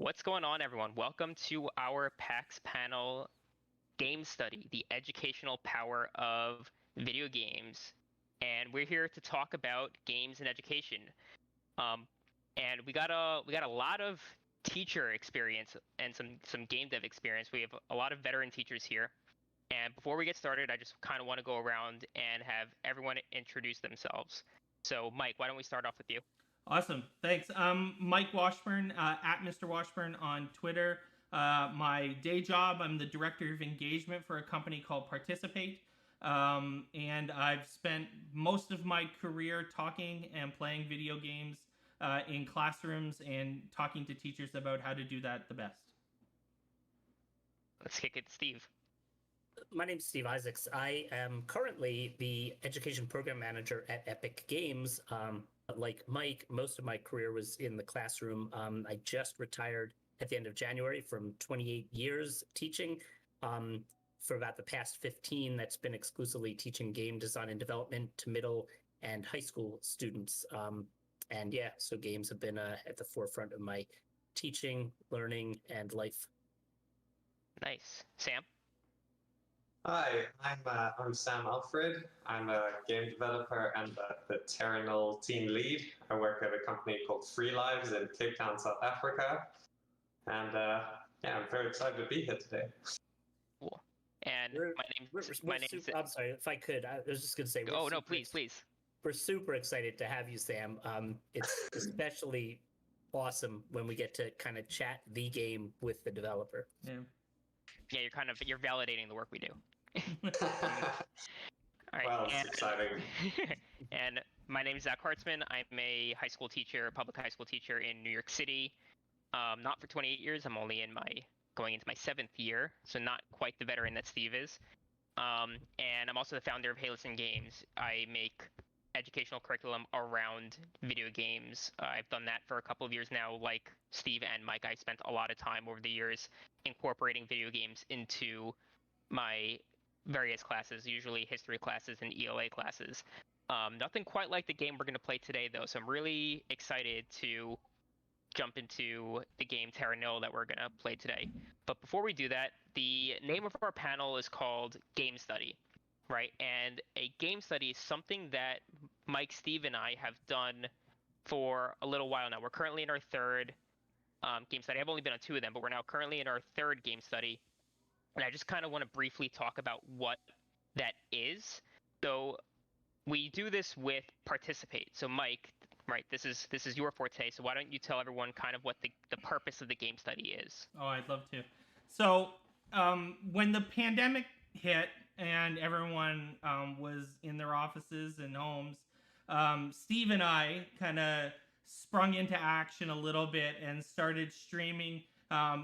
What's going on, everyone? Welcome to our PAX panel game study, the educational power of video games. And we're here to talk about games and education. Um, and we got a lot of teacher experience and some game dev experience. We have a lot of veteran teachers here. And before we get started, I just kind of want to go around and have everyone introduce themselves. So, Mike, why don't we start off with you? Awesome. Thanks. Mike Washburn, at Mr. Washburn on Twitter. My day job, I'm the director of engagement for a company called Participate. And I've spent most of my career talking and playing video games in classrooms and talking to teachers about how to do that the best. Let's kick it to Steve. My name's Steve Issacs. I am currently the education program manager at Epic Games. Like Mike, most of my career was in the classroom. I just retired at the end of January from 28 years teaching. For about the past 15, that's been exclusively teaching game design and development to middle and high school students. And yeah, so games have been at the forefront of my teaching, learning, and life. Nice. Sam? Hi, I'm Sam Alfred. I'm a game developer and the Terra Nil team lead. I work at a company called Free Lives in Cape Town, South Africa. And yeah, I'm very excited to be here today. Cool. And my name's I'm sorry, if I could, I was just going to say. Oh no, please. We're super excited to have you, Sam. It's especially awesome when we get to kind of chat the game with the developer. Yeah. Yeah, you're validating the work we do. All right. Well, it's exciting. And my name is Zack Hartzman. I'm a public high school teacher in New York City. Not for 28 years. I'm only going into my 7th year, so not quite the veteran that Steve is. And I'm also the founder of Hey Listen Games. I make educational curriculum around video games. I've done that for a couple of years now. Like Steve and Mike, I spent a lot of time over the years incorporating video games into my various classes, usually history classes and ELA classes. Nothing quite like the game we're going to play today, though, so I'm really excited to jump into the game Terra Nil that we're going to play today. But before we do that, the name of our panel is called Game Study, right? And a game study is something that Mike, Steve, and I have done for a little while now. We're currently in our third game study. I've only been on 2 of them, but we're now currently in our 3rd game study. And I just kind of want to briefly talk about what that is. So we do this with Participate. So Mike, right, this is your forte. So why don't you tell everyone kind of what the purpose of the game study is? Oh, I'd love to. So when the pandemic hit and everyone was in their offices and homes, Steve and I kind of sprung into action a little bit and started streaming.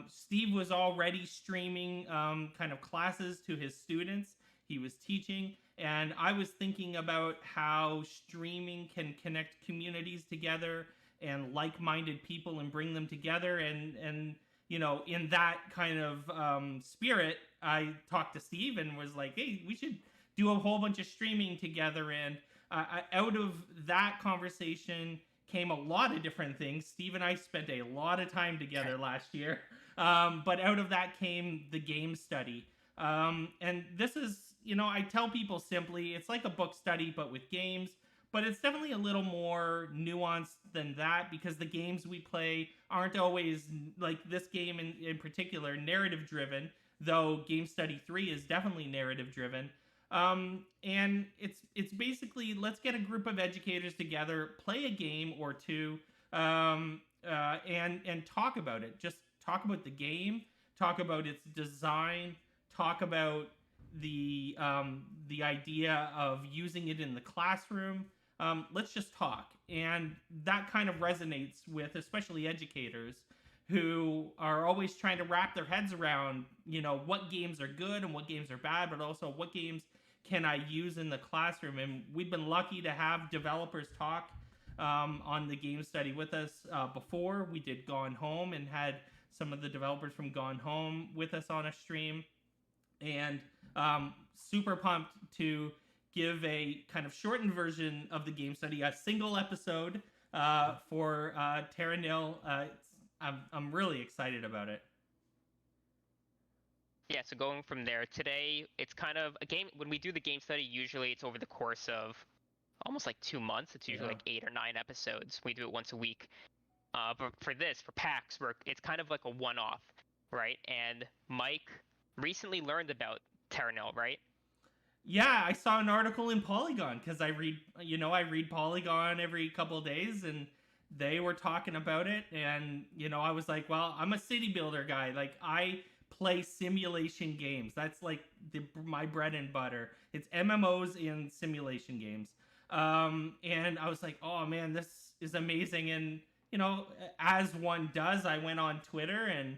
Steve was already streaming kind of classes to his students. He was teaching, and I was thinking about how streaming can connect communities together and like-minded people and bring them together. And you know, in that kind of spirit, I talked to Steve and was like, hey, we should do a whole bunch of streaming together. And out of that conversation came a lot of different things. Steve and I spent a lot of time together last year. But out of that came the game study. And this is, you know, I tell people simply, it's like a book study, but with games. But it's definitely a little more nuanced than that, because the games we play aren't always, like this game in particular, narrative driven, though Game Study 3 is definitely narrative driven. And it's basically, let's get a group of educators together, play a game or two, and talk about it. Just talk about the game, talk about its design, talk about the idea of using it in the classroom. Let's just talk. And that kind of resonates with especially educators who are always trying to wrap their heads around, you know, what games are good and what games are bad, but also what games can I use in the classroom. And we've been lucky to have developers talk on the game study with us before. We did Gone Home and had some of the developers from Gone Home with us on a stream. And super pumped to give a kind of shortened version of the game study, a single episode for Terra Nil. I'm really excited about it. Yeah, so going from there, today it's kind of a game. When we do the game study, usually it's over the course of almost like 2 months. It's usually Yeah. like 8 or 9 episodes. We do it once a week. But for this, for PAX, it's kind of like a one-off, right? And Mike recently learned about Terra Nil, right? Yeah, I saw an article in Polygon because I read Polygon every couple of days, and they were talking about it, and I was like, well, I'm a city builder guy. Like, I play simulation games. That's like my bread and butter. It's MMOs and simulation games. And I was like, oh man, this is amazing. And as one does, I went on Twitter and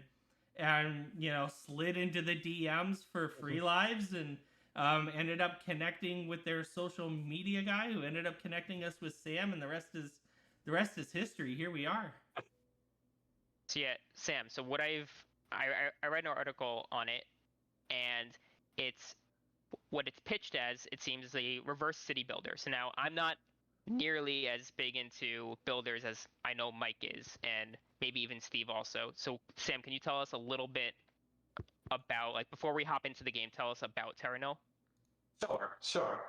slid into the DMs for Free Lives and ended up connecting with their social media guy, who ended up connecting us with Sam, and the rest is history. Here we are. So yeah, Sam. So what I read an article on it, and it's what it's pitched as. It seems a reverse city builder. So now I'm not nearly as big into builders as I know Mike is, and maybe even Steve also. So Sam, can you tell us a little bit about, like, before we hop into the game, tell us about Terra Nil? Sure.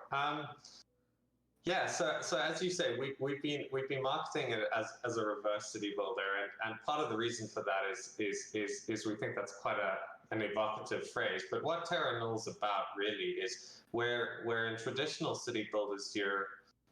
Yeah, so as you say, we've been marketing it as a reverse city builder, and part of the reason for that is we think that's quite an evocative phrase. But what Terra Nil's about really is where in traditional city builders you're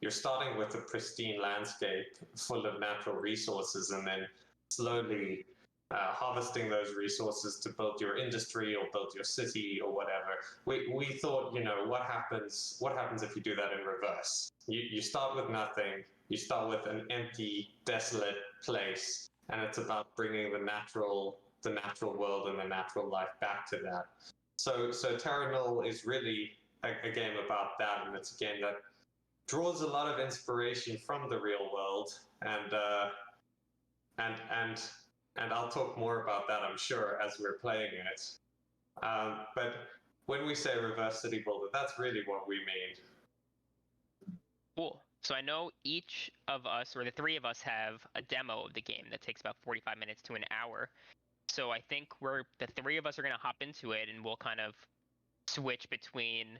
starting with a pristine landscape full of natural resources, and then slowly harvesting those resources to build your industry or build your city or whatever. We thought, what happens if you do that in reverse? You start with nothing. You start with an empty, desolate place, and it's about bringing the natural world and the natural life back to that. So Terra Nil is really a game about that, and it's a game that draws a lot of inspiration from the real world, and I'll talk more about that, I'm sure, as we're playing it. But when we say reverse city builder, that's really what we mean. Cool. So I know each of us, or the three of us, have a demo of the game that takes about 45 minutes to an hour. So I think the three of us are going to hop into it, and we'll kind of switch between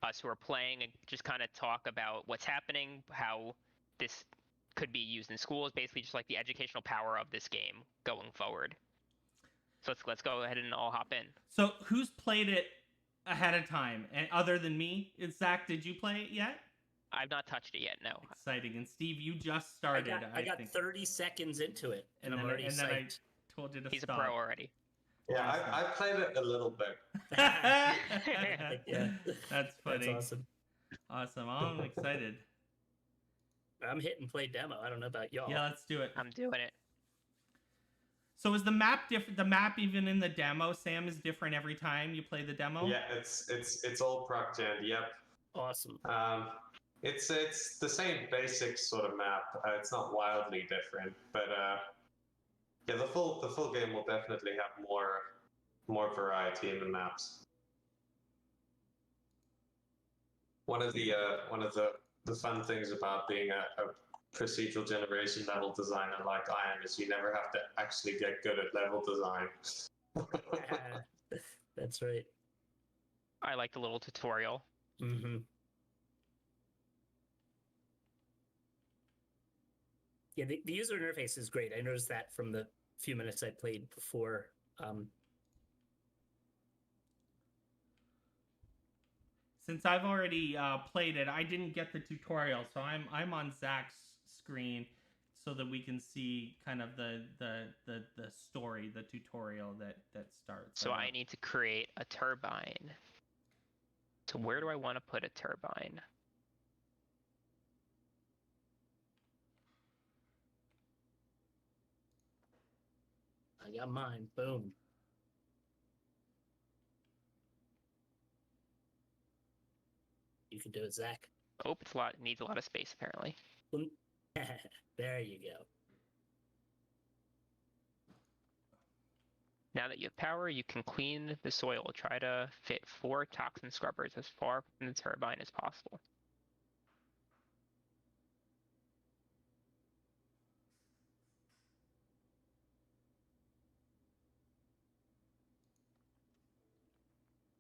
us who are playing and just kind of talk about what's happening, how this could be used in schools, basically just like the educational power of this game going forward. So let's go ahead and all hop in. So who's played it ahead of time, and other than me? Zach, did you play it yet? I've not touched it yet, no. Exciting. And Steve, you just started. I got 30 seconds into it, and I'm already psyched. Then I told you to He's stop. a pro already. Yeah, awesome. I played it a little bit. Yeah, that's funny. That's awesome. Awesome. I'm excited. I'm hitting play demo. I don't know about y'all. Yeah, let's do it. I'm doing it. So is the map different? The map even in the demo, Sam, is different every time you play the demo? Yeah, it's all proc gen. Yep. Awesome. It's the same basic sort of map. It's not wildly different, but yeah, the full game will definitely have more variety in the maps. One of the fun things about being a procedural generation level designer like I am is you never have to actually get good at level design. That's right. I like the little tutorial. Mm-hmm. Yeah, the user interface is great. I noticed that from the few minutes I played before. Since I've already played it, I didn't get the tutorial, so I'm on Zach's screen so that we can see kind of the story, the tutorial that starts. So I need to create a turbine. So where do I want to put a turbine? I got mine. Boom. You can do it, Zach. Oh, it needs a lot of space apparently. There you go. Now that you have power, you can clean the soil. Try to fit 4 toxin scrubbers as far from the turbine as possible.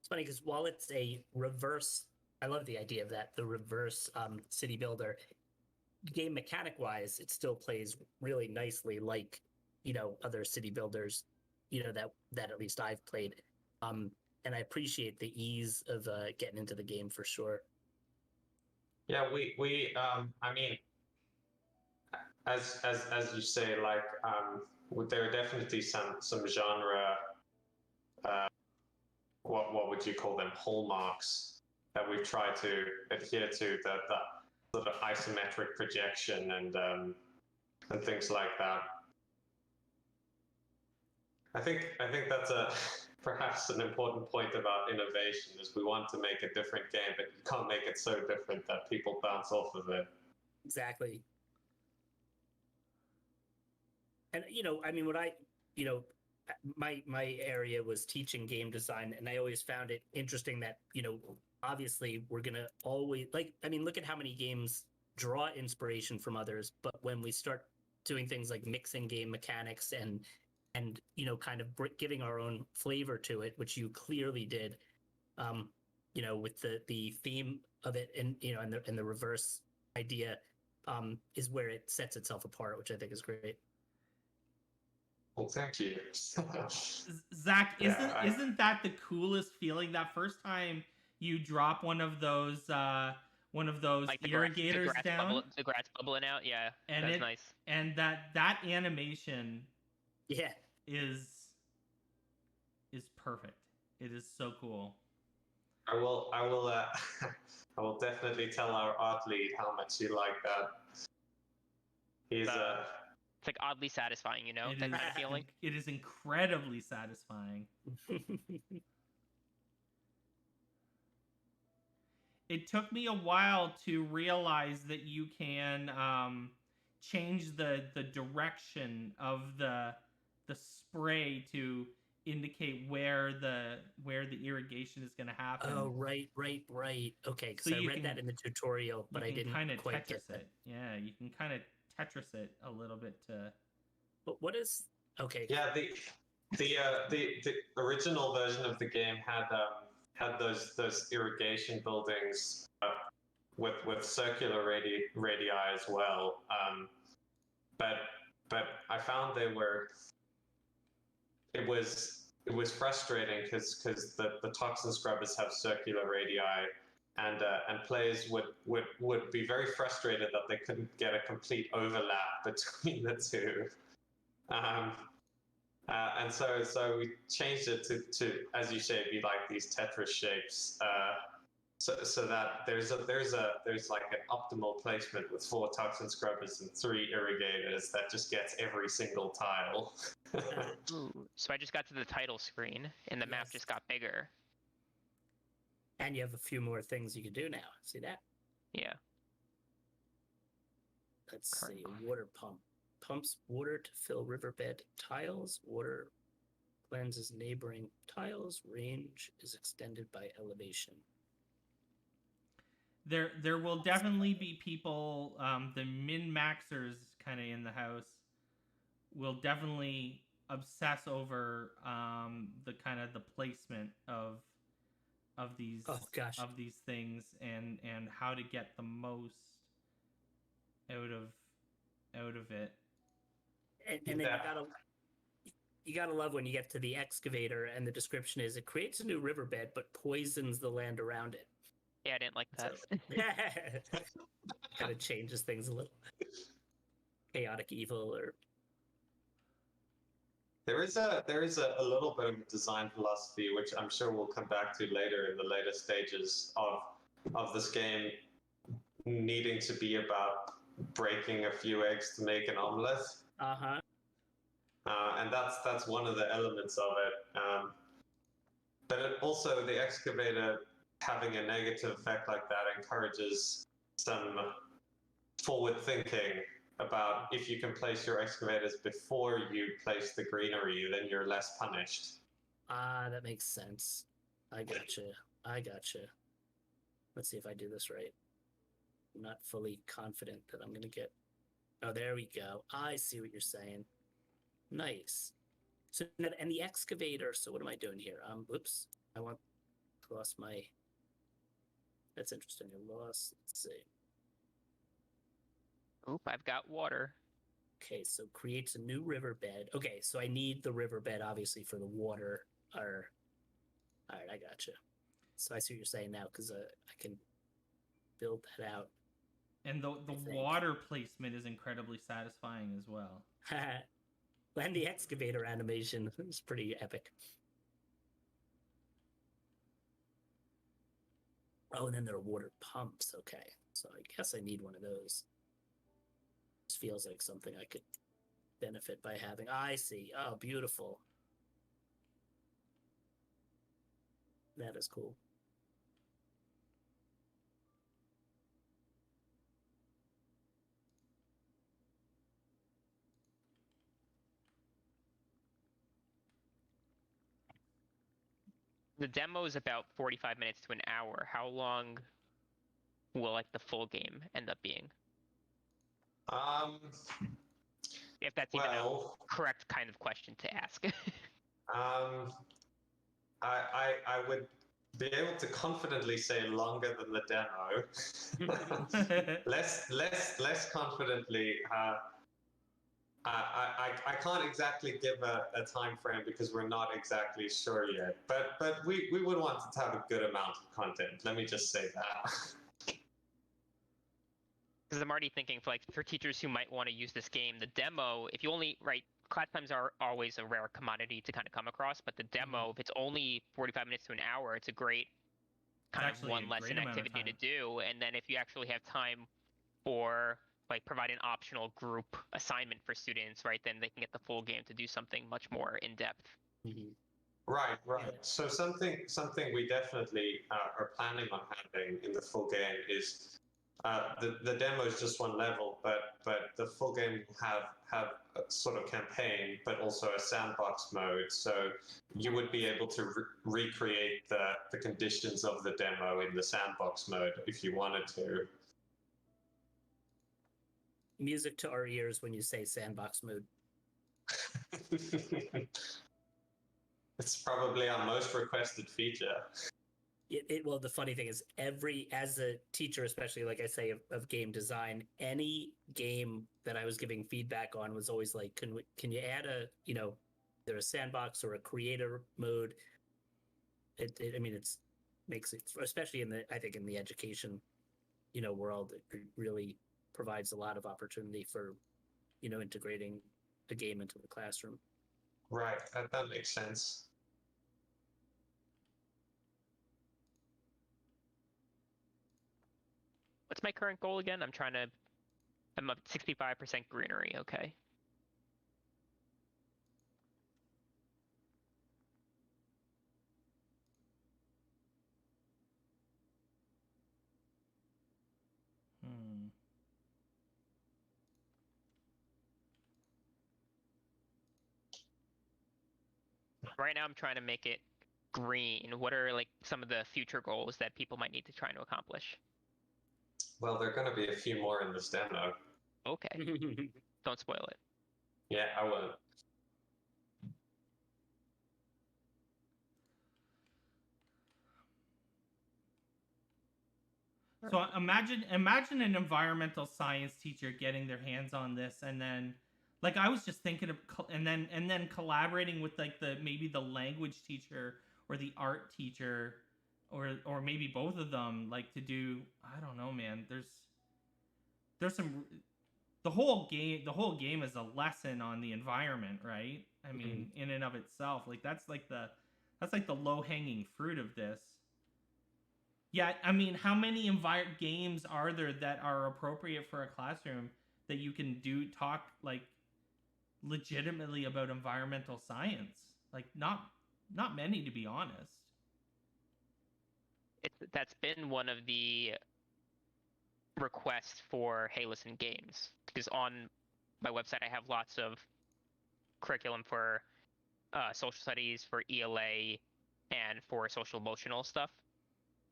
It's funny because while it's a reverse, I love the idea of that, the reverse city builder. Game mechanic wise, it still plays really nicely, like other city builders, that at least I've played. And I appreciate the ease of getting into the game for sure. Yeah, I mean, as you say, like there are definitely some genre, what would you call them, hallmarks that we've tried to adhere to, that sort of isometric projection and things like that. I think that's perhaps an important point about innovation, is we want to make a different game, but you can't make it so different that people bounce off of it. Exactly. And I mean, my area was teaching game design, and I always found it interesting that obviously we're gonna always look at how many games draw inspiration from others, but when we start doing things like mixing game mechanics and kind of giving our own flavor to it, which you clearly did, with the theme of it, and and the reverse idea, is where it sets itself apart, which I think is great. Well, thank you. Zach, isn't that the coolest feeling? That first time you drop one of those like irrigators down, the grass bubbling out, yeah, and that's nice. And that animation, yeah, is perfect. It is so cool. I will I will definitely tell our art lead how much you like that. He's it's like oddly satisfying, that kind of feeling. It is incredibly satisfying. It took me a while to realize that you can change the direction of the spray to indicate where the irrigation is going to happen. Oh, right. Okay, because I read that in the tutorial, but I didn't quite get that. Yeah, you can kind of Tetris it a little bit to. But what is okay? Yeah, the original version of the game had those irrigation buildings with circular radii as well. But I found it was frustrating because the toxin scrubbers have circular radii, and players would be very frustrated that they couldn't get a complete overlap between the two. And so we changed it to, as you say, be like these Tetris shapes, so that there's like an optimal placement with 4 toxin scrubbers and 3 irrigators that just gets every single tile. Ooh, so I just got to the title screen, and the map just got bigger. And you have a few more things you can do now. See that? Yeah. Let's see. Water pump. Pumps water to fill riverbed tiles. Water cleanses neighboring tiles. Range is extended by elevation. There will definitely be people, the min-maxers kind of in the house will definitely obsess over the kind of the placement of these of these things and how to get the most out of it. And then you gotta love when you get to the excavator and the description is it creates a new riverbed but poisons the land around it. Yeah, I didn't like that. So, kind of changes things a little. Chaotic evil, or There is a little bit of design philosophy, which I'm sure we'll come back to later in the later stages of this game, needing to be about breaking a few eggs to make an omelette. And that's one of the elements of it. But also the excavator having a negative effect like that encourages some forward thinking about if you can place your excavators before you place the greenery, then you're less punished. That makes sense. I gotcha. Let's see if I do this right. I'm not fully confident that I'm gonna get. Oh, there we go. I see what you're saying. Nice. So, and the excavator. So what am I doing here? Oops. I want lost my. That's interesting. I lost. Let's see. Oop, I've got water. Okay, so creates a new riverbed. Okay, so I need the riverbed obviously for the water. Or, all right, I gotcha. So I see what you're saying now because I can build that out. And the water placement is incredibly satisfying as well. And the excavator animation is pretty epic. Oh, and then there are water pumps. Okay, so I guess I need one of those. This feels like something I could benefit by having. I see. Oh, beautiful. That is cool. The demo is about 45 minutes to an hour. How long will like the full game end up being? If that's even a correct kind of question to ask. I would be able to confidently say longer than the demo. less confidently. I can't exactly give a time frame because we're not exactly sure yet. But we would want it to have a good amount of content. Let me just say that. Because I'm already thinking for teachers who might want to use this game, the demo, if you only class times are always a rare commodity to kind of come across, but the demo, if it's only 45 minutes to an hour, it's a great kind of one lesson activity to do. And then if you actually have time or provide an optional group assignment for students, right, then they can get the full game to do something much more in depth. Mm-hmm. Right. So something we definitely are planning on having in the full game is the demo is just one level, but the full game will have a sort of campaign, but also a sandbox mode. So you would be able to recreate the conditions of the demo in the sandbox mode if you wanted to. Music to our ears when you say sandbox mode. It's probably our most requested feature. Well, the funny thing is, as a teacher, especially like I say of game design, any game that I was giving feedback on was always like, can you add either a sandbox or a creator mode? I mean, it's makes it, especially I think in the education, world, it really provides a lot of opportunity for, integrating the game into the classroom. Right, that makes sense. What's my current goal again? I'm up 65% greenery, okay. Right now I'm trying to make it green. What are some of the future goals that people might need to try to accomplish? Well, there are going to be a few more in this demo. Okay. Don't spoil it. Yeah, I won't. So imagine an environmental science teacher getting their hands on this, and then I was just thinking of and then collaborating with maybe the language teacher or the art teacher or maybe both of them to do, I don't know, man. There's some the whole game is a lesson on the environment, right? I mean, in and of itself, that's the low-hanging fruit of this. Yeah, I mean, how many games are there that are appropriate for a classroom that you can talk legitimately about environmental science? Not many, to be honest. That's been one of the requests for Hey Listen games, because on my website I have lots of curriculum for social studies, for ELA, and for social emotional stuff,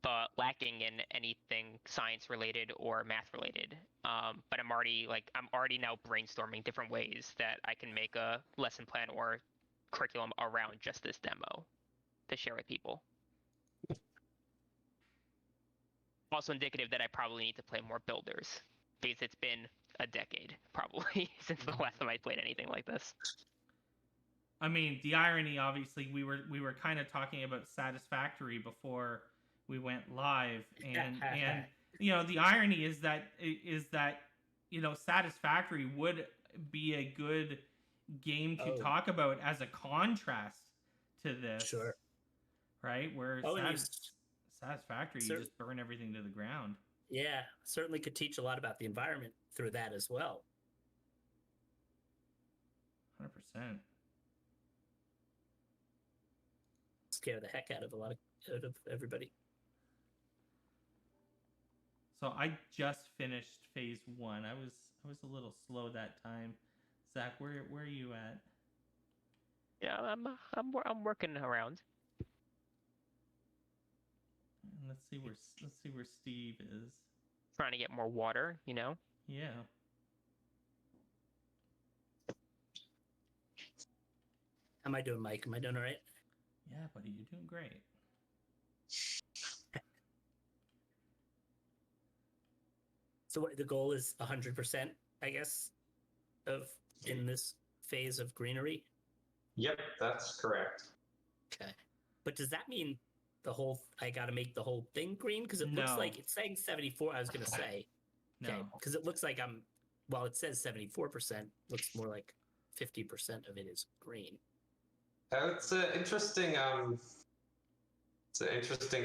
but lacking in anything science related or math related. But I'm already now brainstorming different ways that I can make a lesson plan or curriculum around just this demo to share with people. also indicative that I probably need to play more builders, because it's been a decade probably since the last time I played anything like this. I mean, the irony, obviously, we were kind of talking about Satisfactory before we went live, and you know, the irony is that you know, Satisfactory would be a good game to talk about as a contrast to this. Sure. Right? Where Satisfactory, you just burn everything to the ground. Yeah, certainly could teach a lot about the environment through that as well. 100%. Scare the heck out of everybody. So I just finished phase 1. I was a little slow that time. Zach, where are you at? Yeah, I'm working around. Let's see where Steve is. Trying to get more water, you know? Yeah. How am I doing, Mike? Am I doing all right? Yeah, buddy, you're doing great. So what the goal is 100%, I guess, in this phase of greenery? Yep, that's correct. Okay. But does that mean I got to make the whole thing green? Because it looks like it's saying 74. I was going to say. No. Okay. Because it looks like it says 74%, looks more like 50% of it is green. It's an interesting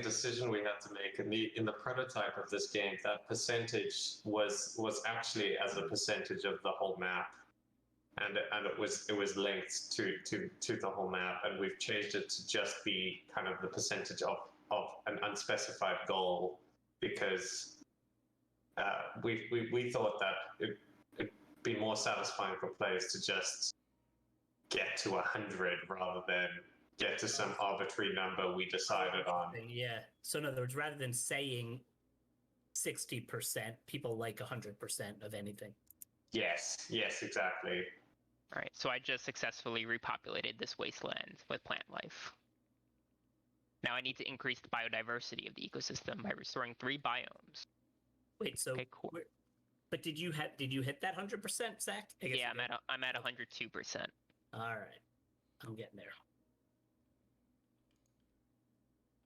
decision we had to make in the prototype of this game. That percentage was actually as a percentage of the whole map, and it was linked to the whole map, and we've changed it to just be kind of the percentage of an unspecified goal, because we thought that it'd be more satisfying for players to just get to 100 rather than get to some arbitrary number we decided on. Yeah. So in other words, rather than saying 60%, people like 100% of anything. Yes, exactly. All right, so I just successfully repopulated this wasteland with plant life. Now I need to increase the biodiversity of the ecosystem by restoring 3 biomes. Wait, so okay, cool. But did you hit that 100%, Zach? Yeah, I'm at 102%. All right, I'm getting there.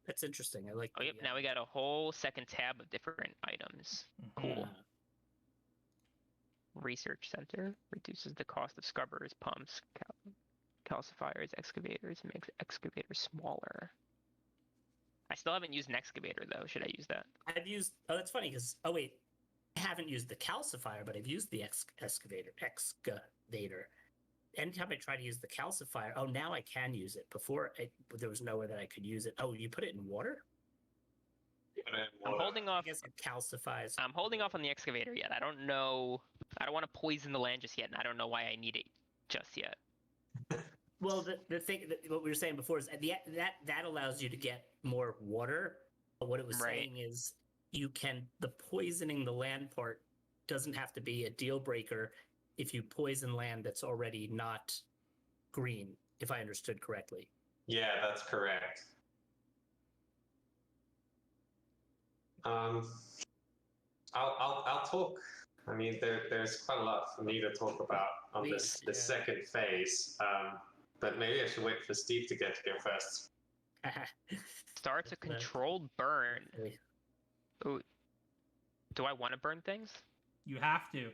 That's interesting. I like. Oh, yep. Now we got a whole second tab of different items. Cool. Research center reduces the cost of scrubbers, pumps, calcifiers, excavators, and makes excavators smaller. I still haven't used an excavator though. Should I use that? I've used. Oh, that's funny because. Oh wait, I haven't used the calcifier, but I've used the excavator. Anytime I try to use the calcifier, oh, now I can use it. Before, there was nowhere that I could use it. Oh, you put it in water? I'm holding off. I guess it calcifies. I'm holding off on the excavator yet. I don't know. I don't want to poison the land just yet, and I don't know why I need it just yet. Well, the thing what we were saying before is that allows you to get more water. But what it was saying is the poisoning the land part doesn't have to be a deal breaker if you poison land that's already not green, if I understood correctly. Yeah, that's correct. I'll talk. I mean, there's quite a lot for me to talk about on this second phase. But maybe I should wait for Steve to get here first. Starts a controlled burn. Ooh. Do I want to burn things? You have to.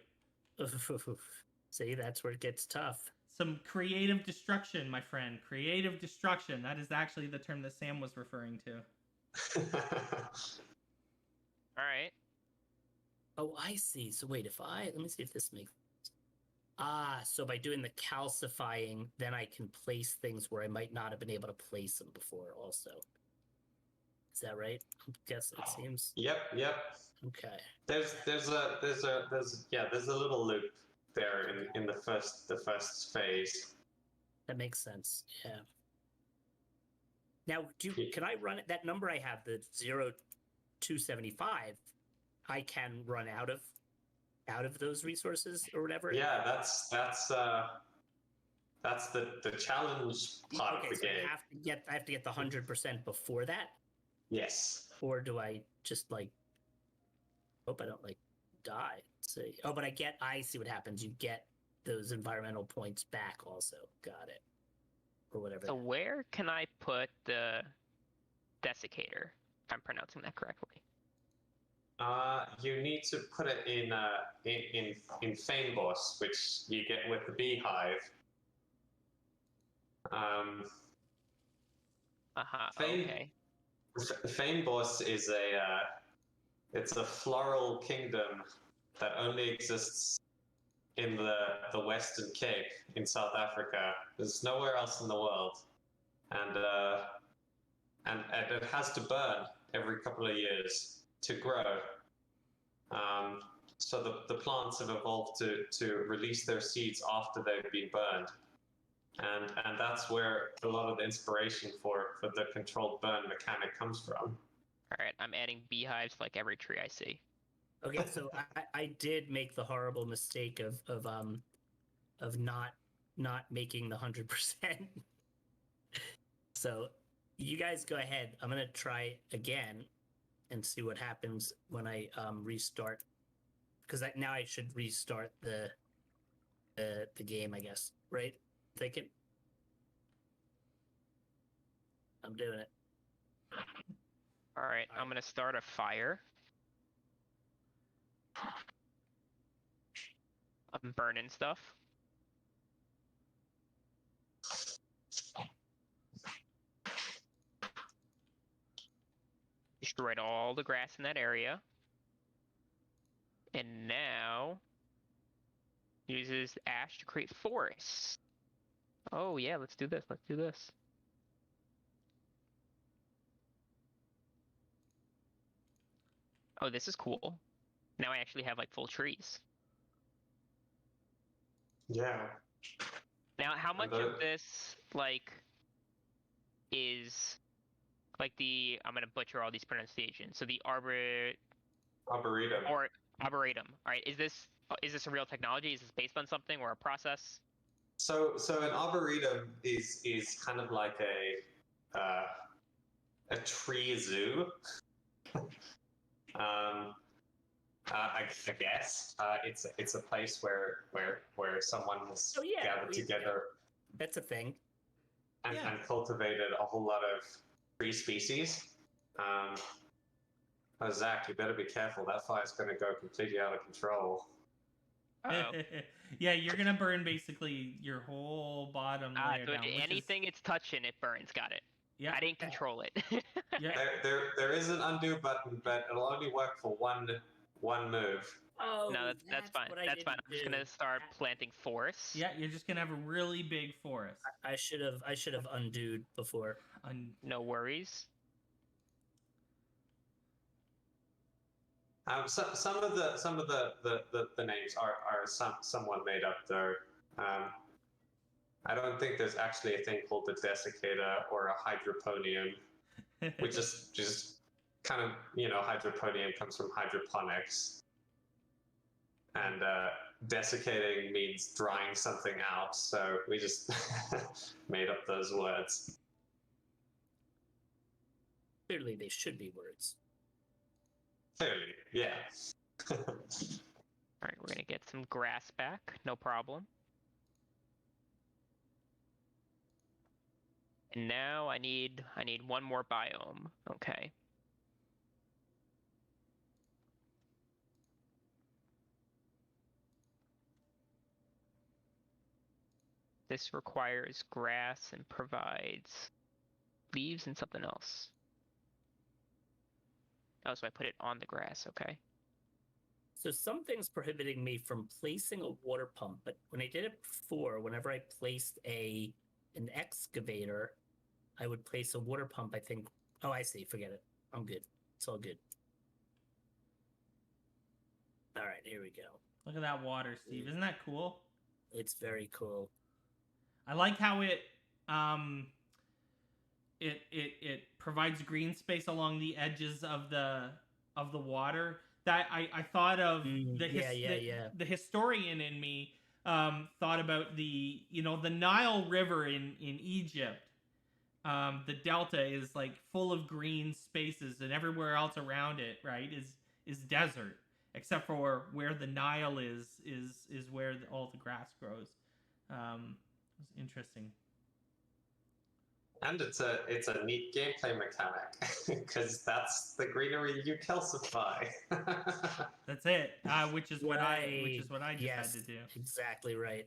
See, that's where it gets tough. Some creative destruction, my friend. Creative destruction. That is actually the term that Sam was referring to. All right. Oh, I see. So wait, let me see if this makes. So by doing the calcifying, then I can place things where I might not have been able to place them before. Also, is that right? I guess it seems. Yep. Okay. There's a little loop there in the first phase. That makes sense. Yeah. Now, can I run it? That number I have, the 0275, I can run out of those resources or whatever. Yeah, that's the challenge part of the game. I have to get the 100% before that. Yes. Or do I just like hope I don't like die. So, oh, but I see what happens. You get those environmental points back also. Got it. Or whatever. So where can I put the desiccator? If I'm pronouncing that correctly. You need to put it in Feinboss, which you get with the beehive. Okay. Feinboss is it's a floral kingdom that only exists in the Western Cape in South Africa. There's nowhere else in the world, and it has to burn every couple of years to grow. So the plants have evolved to release their seeds after they've been burned, and that's where a lot of the inspiration for the controlled burn mechanic comes from. All right, I'm adding beehives to like every tree I see. Okay, so I did make the horrible mistake of not making the 100%. So you guys go ahead. I'm gonna try again and see what happens when I restart, because now I should restart the game, I guess, right? Thinking. I'm doing it. All right, I'm gonna start a fire. I'm burning stuff. Destroyed all the grass in that area. And now uses ash to create forests. Oh yeah, let's do this. Let's do this. Oh, this is cool. Now I actually have like full trees. Yeah. Now, how much of this like is like I'm gonna butcher all these pronunciations. So the Arboretum. or arboretum. All right, is this a real technology? Is this based on something or a process? So an arboretum is kind of like a tree zoo. I guess it's a place where someone has gathered together. That's a thing. And cultivated a whole lot of tree species. Oh, Zach, you better be careful. That fire's going to go completely out of control. Yeah, you're gonna burn basically your whole bottom layer so down. Anything it's touching, it burns. Got it. Yeah. I didn't control it. Yeah. There is an undo button, but it'll only work for one move. Oh, no, that's fine. That's fine. I'm just gonna start planting forests. Yeah, you're just gonna have a really big forest. I should have undoed before. No worries. Some of the names are somewhat made up there. I don't think there's actually a thing called the desiccator or a hydroponium. We just kind of, hydroponium comes from hydroponics, and desiccating means drying something out. So we just made up those words. Clearly, they should be words. Clearly, yeah. All right, we're gonna get some grass back. No problem. And now I need one more biome. Okay. This requires grass and provides leaves and something else. Oh, so I put it on the grass, okay. So something's prohibiting me from placing a water pump, but when I did it before, whenever I placed an excavator, I would place a water pump, I think. Oh, I see. Forget it. I'm good. It's all good. All right, here we go. Look at that water, Steve. Isn't that cool? It's very cool. I like how it provides green space along the edges of the water. That I thought of the historian in me thought about the Nile River in Egypt. The delta is like full of green spaces, and everywhere else around it, right, is desert. except for where the Nile is where all the grass grows. It was interesting. And it's a neat gameplay mechanic because that's the greenery you calcify. That's it. Which is what I just Yes, had to do. Exactly right.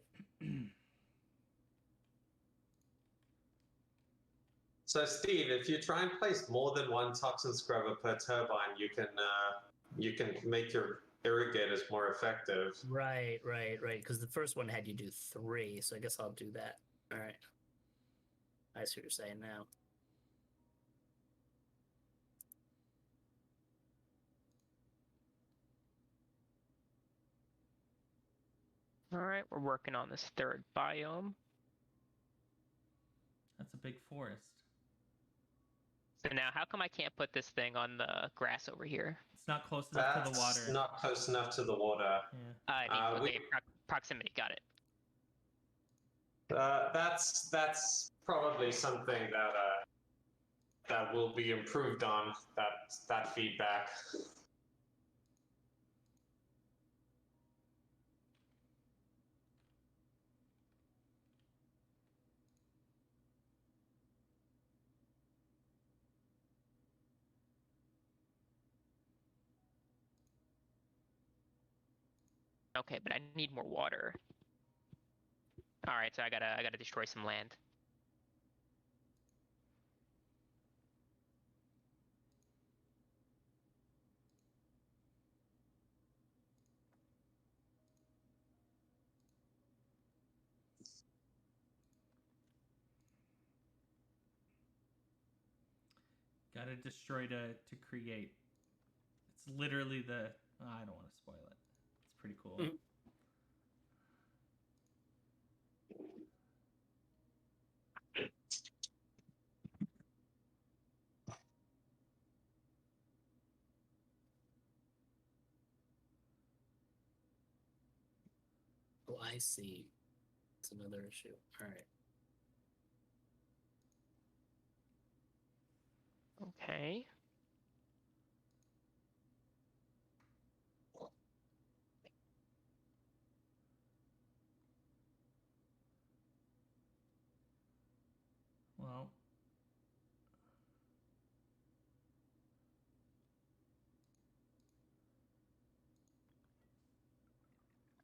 So Steve, if you try and place more than one toxin scrubber per turbine, you can make your irrigators more effective. Right. Because the first one had you do 3, so I guess I'll do that. All right. I see what you're saying now. All right, we're working on this third biome. That's a big forest. So now, how come I can't put this thing on the grass over here? It's not close enough to the water. That's not close enough to the water. Yeah. Proximity. Got it. That's probably something that will be improved on. That feedback. Okay, but I need more water. All right, so I gotta destroy some land. Gotta destroy to create. It's literally the. Oh, I don't want to spoil it. It's pretty cool. Mhm. Oh, I see. It's another issue. All right. Okay. Well,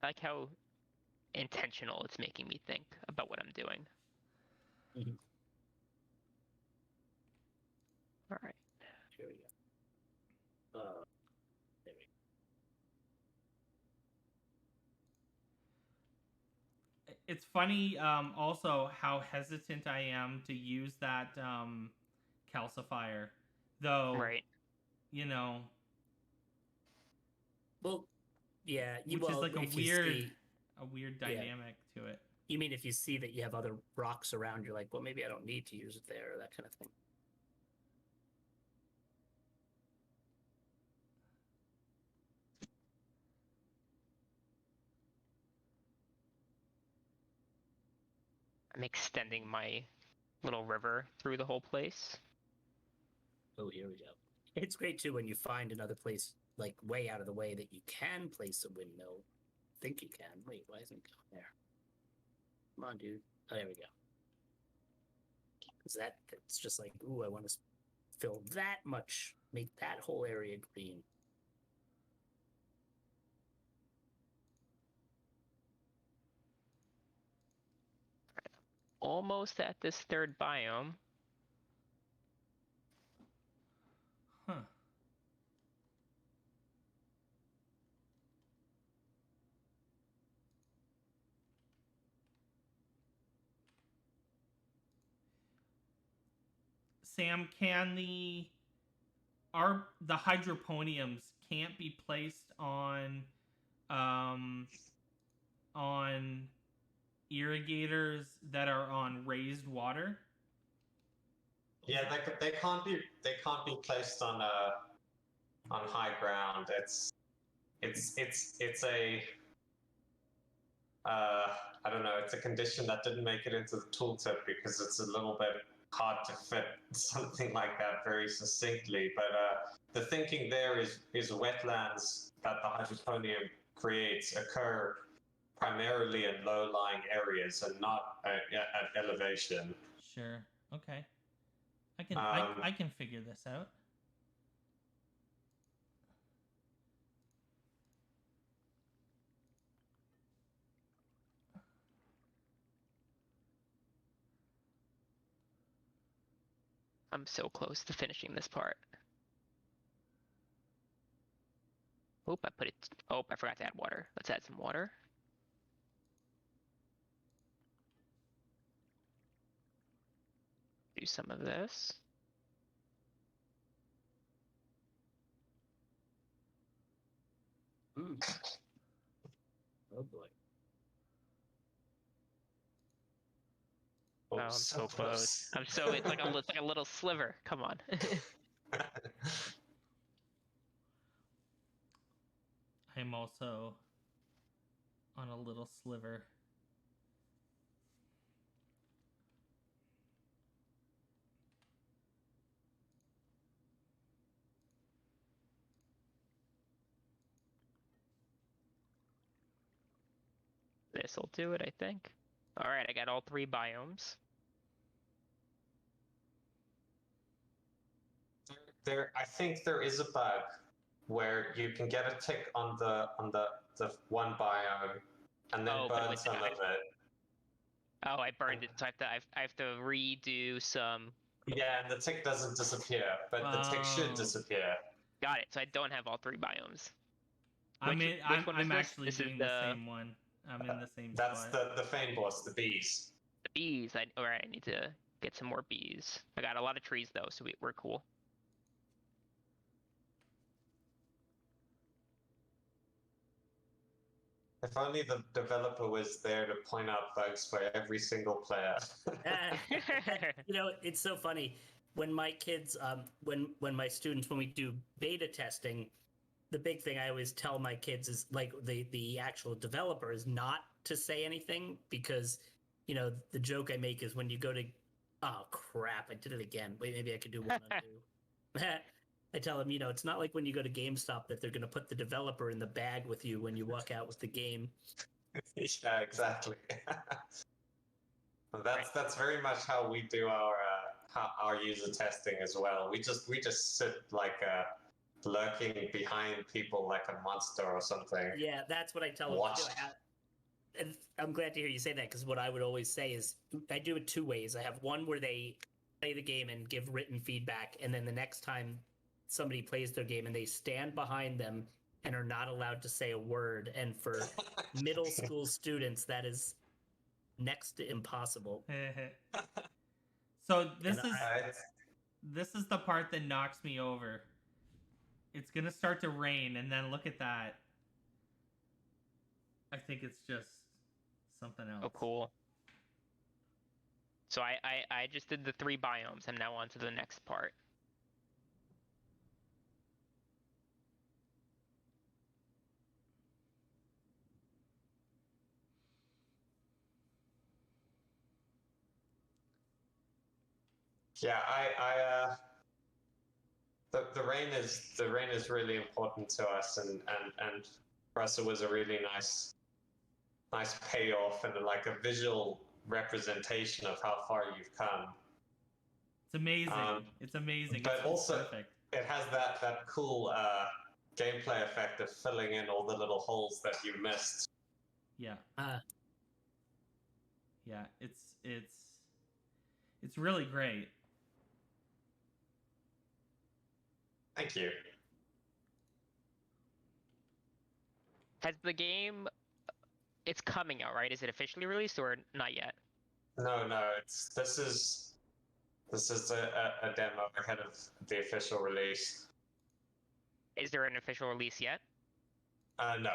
I like how intentional it's making me think about what I'm doing. Mhm. All right. Here we go. There we it's funny also how hesitant I am to use that calcifier, though. Right. You know, Well, yeah. which is like a weird dynamic to it. You mean if you see that you have other rocks around, you're like, well, maybe I don't need to use it there, or that kind of thing. I'm extending my little river through the whole place. Oh, here we go. It's great too when you find another place like way out of the way that you can place a windmill. Think you can. Wait, why isn't it going there? Come on, dude. Oh, there we go. Because it's just like, ooh, I want to fill that much, make that whole area green. Almost at this third biome. Huh. Sam, can the hydroponiums can't be placed on irrigators that are on raised water? Yeah, they can't be placed on high ground. It's a I don't know. It's a condition that didn't make it into the tooltip because it's a little bit hard to fit something like that very succinctly. But the thinking there is wetlands that the hydroconium creates occur primarily in low-lying areas and not at elevation. Sure. Okay. I can figure this out. I'm so close to finishing this part. Oop, I put it. Oh, I forgot to add water. Let's add some water. Do some of this. Oh boy. Oh, I'm so close. I'm so it's like a little sliver. Come on. I'm also on a little sliver. This'll do it, I think. All right, I got all 3 biomes. I think there is a bug where you can get a tick on the one biome and then burn some of it. Oh, I burned it, so I have to redo some. Yeah, and the tick doesn't disappear, but the tick should disappear. Got it. So I don't have all 3 biomes. I'm actually doing the same one. I'm in the same spot. That's the Fane boss, the bees. The bees. Alright, I need to get some more bees. I got a lot of trees though, so we're cool. If only the developer was there to point out bugs for every single player. You know, it's so funny when my kids, when my students, when we do beta testing, the big thing I always tell my kids is like the actual developer is not to say anything, because, you know, the joke I make is when you go to, oh crap, I did it again. Wait, maybe I could do one undo. I tell them, you know, it's not like when you go to GameStop that they're going to put the developer in the bag with you when you walk out with the game. Yeah, exactly. That's very much how we do our user testing as well. We just sit like lurking behind people like a monster or something. Yeah, that's what I tell them to do. And I'm glad to hear you say that, because what I would always say is I do it 2 ways. I have one where they play the game and give written feedback, and then the next time somebody plays their game and they stand behind them and are not allowed to say a word. And for middle school students, that is next to impossible. So this is the part that knocks me over. It's gonna start to rain, and then look at that. I think it's just something else. Oh, cool. So I just did the 3 biomes. I'm now on to the next part. Yeah, the rain is really important to us, and for us it was a really nice payoff and like a visual representation of how far you've come. It's amazing. It's amazing. But it's also, perfect. It has that cool gameplay effect of filling in all the little holes that you missed. Yeah. Yeah, it's really great. Thank you. Has the game? It's coming out, right? Is it officially released or not yet? No, this is a demo ahead of the official release. Is there an official release yet? No.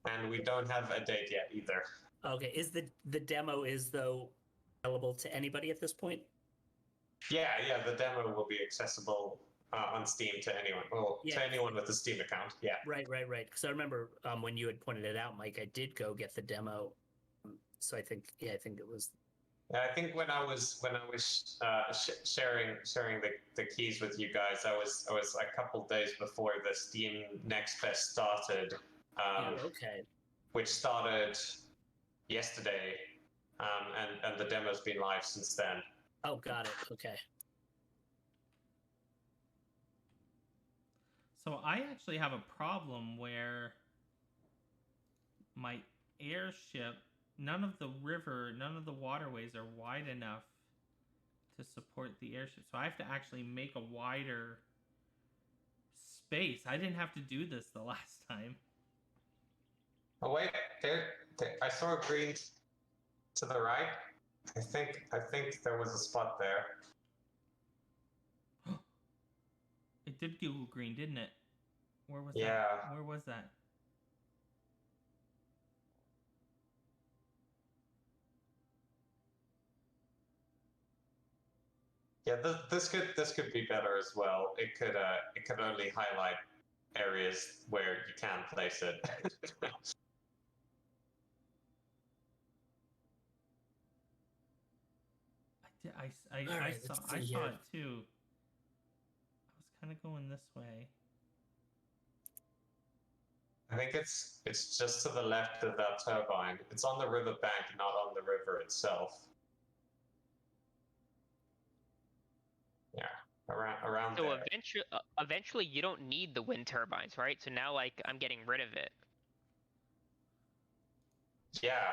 And we don't have a date yet either. Okay, is the demo though available to anybody at this point? Yeah, the demo will be accessible on Steam to anyone. Well, Yeah. to anyone with a Steam account. Yeah. Right. Because I remember when you had pointed it out, Mike, I did go get the demo. So I think it was. Yeah, I think when I was sharing the keys with you guys, I was a couple days before the Steam Next Fest started, Okay. which started yesterday, and the demo's been live since then. Oh, got it. Okay. So I actually have a problem where my airship, none of the waterways are wide enough to support the airship. So I have to actually make a wider space. I didn't have to do this the last time. Oh wait, there I saw a green to the right. I think there was a spot there. It did go green, didn't it? Where was Yeah. that? Where was that? Yeah, this could be better as well. It could only highlight areas where you can place it. I Alright, saw let's I see saw here. it too. I was kind of going this way. I think it's just to the left of that turbine. It's on the river bank, not on the river itself. Yeah, around So there. eventually, you don't need the wind turbines, right? So now, like, I'm getting rid of it Yeah.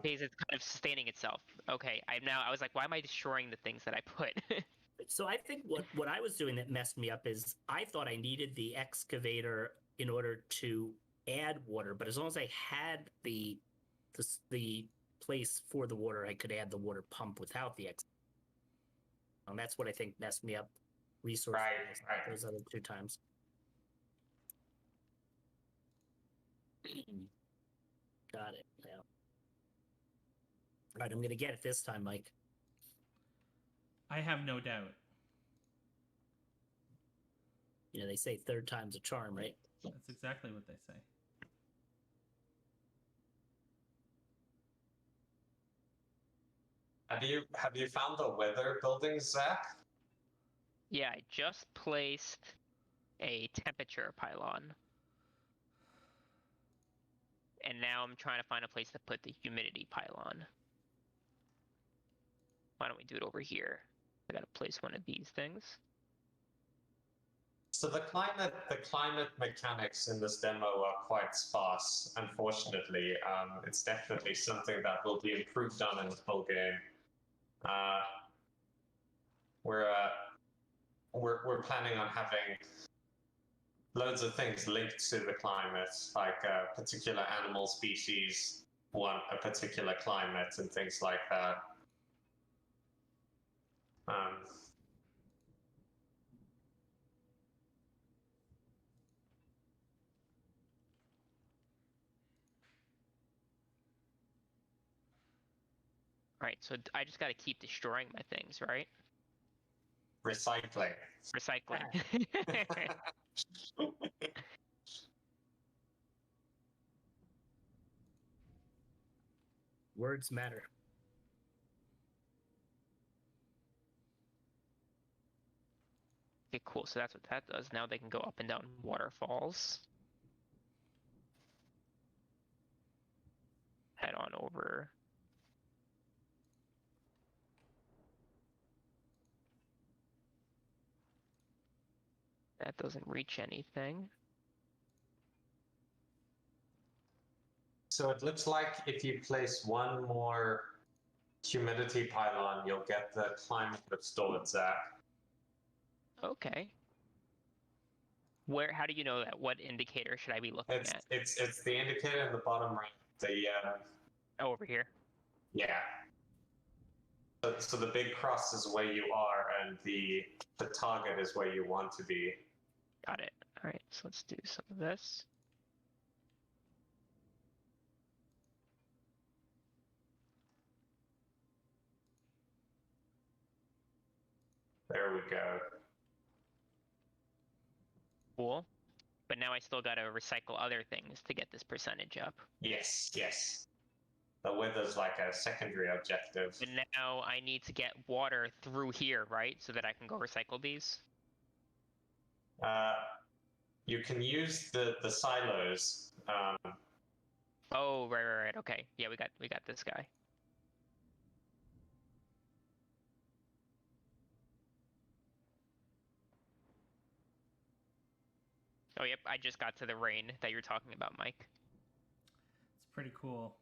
because it's kind of sustaining itself. Okay, I was like, why am I destroying the things that I put? So I think what I was doing that messed me up is I thought I needed the excavator in order to add water, but as long as I had the place for the water, I could add the water pump without the excavator. And that's what I think messed me up resource Right. those other two times. Got it. Yeah. All right, I'm gonna get it this time, Mike. I have no doubt. You know, they say third time's a charm, right? That's exactly what they say. Have you found the weather building, Zach? Yeah, I just placed a temperature pylon. And now I'm trying to find a place to put the humidity pylon. Why don't we do it over here? I gotta place one of these things. So the climate mechanics in this demo are quite sparse, unfortunately. It's definitely something that will be improved on in the full game. We're planning on having loads of things linked to the climate, like a particular animal species want a particular climate and things like that. Alright, so I just gotta keep destroying my things, right? Recycling. Recycling. Words matter. Okay, cool. So that's what that does. Now they can go up and down waterfalls. Head on over. That doesn't reach anything. So it looks like if you place one more humidity pylon, you'll get the climate restored, Zach. Okay. How do you know that? What indicator should I be looking at? It's the indicator in the bottom right. Oh, over here. Yeah. So the big cross is where you are, and the target is where you want to be. Got it. All right, so let's do some of this. There we go. Cool. But now I still got to recycle other things to get this percentage up. Yes. the wither's like a secondary objective. And now I need to get water through here, right? So that I can go recycle these. You can use the silos. Oh, right. Okay. Yeah, we got this guy. Oh, yep. I just got to the rain that you're talking about, Mike. It's pretty cool.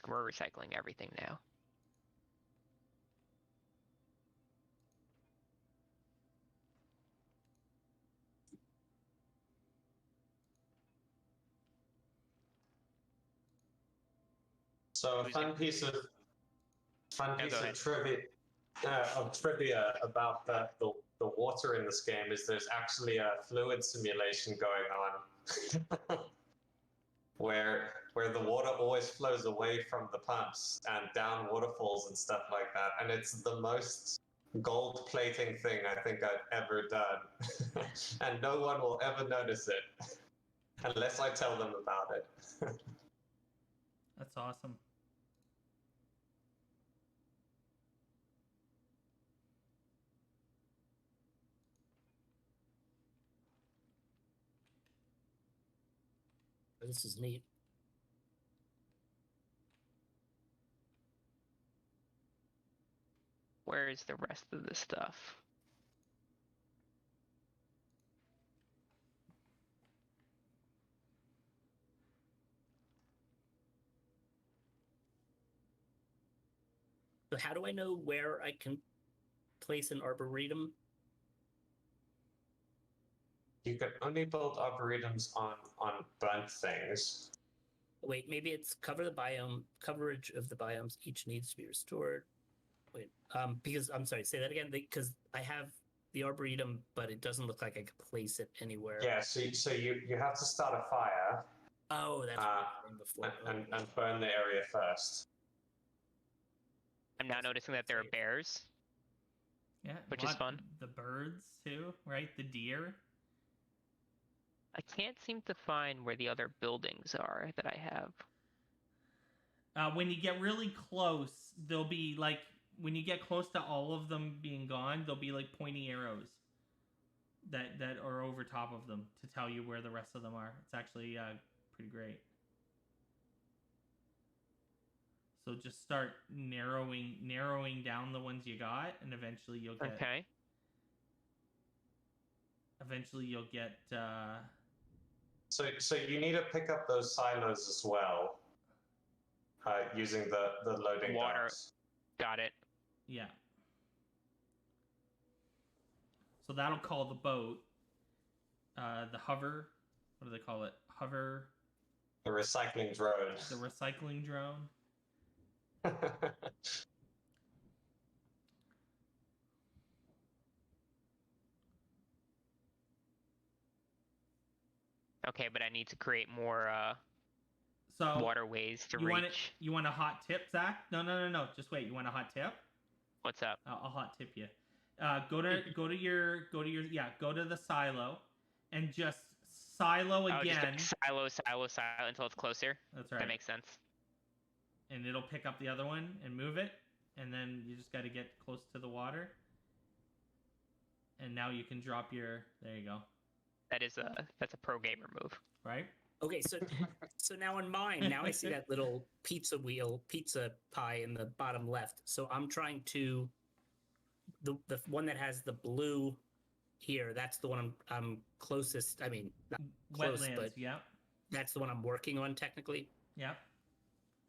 We're recycling everything now. So a Who's fun piece of ahead. trivia about the water in this game is there's actually a fluid simulation going on where the water always flows away from the pumps and down waterfalls and stuff like that, and it's the most gold plating thing I think I've ever done. And no one will ever notice it unless I tell them about it. That's awesome. This is neat. Where is the rest of the stuff? So how do I know where I can place an arboretum? You can only build arboretums on burnt things. Wait, maybe it's coverage of the biomes each needs to be restored. Wait, because I'm sorry, say that again. Because I have the arboretum, but it doesn't look like I can place it anywhere. Yeah, so you have to start a fire. Oh, that's what I was saying before. And burn the area first. I'm now noticing that there are bears. Yeah, Which is fun. The birds too, right? The deer. I can't seem to find where the other buildings are that I have. When you get really close, there'll be like when you get close to all of them being gone, there'll be like pointy arrows that are over top of them to tell you where the rest of them are. It's actually pretty great. So just start narrowing down the ones you got, and eventually you'll get. Okay. Eventually you'll get. So you need to pick up those silos as well, using the loading Water. docks. Got it. Yeah. So that'll call the boat. The hover. What do they call it? Hover. The recycling drone. The recycling drone. Okay, but I need to create more So waterways to reach. You want a hot tip, Zach? No. Just wait. You want a hot tip? What's up? I'll hot tip you. Go to the silo, and just silo again. Just like silo until it's closer. That's right. That makes sense. And it'll pick up the other one and move it, and then you just got to get close to the water. And now you can drop your. There you go. That's a pro gamer move. Right. Okay, so now on mine, now I see that little pizza pie in the bottom left. So I'm trying to the one that has the blue here. That's the one I'm closest. I mean, not close, Wetlands. but Yeah. that's the one I'm working on technically. Yeah.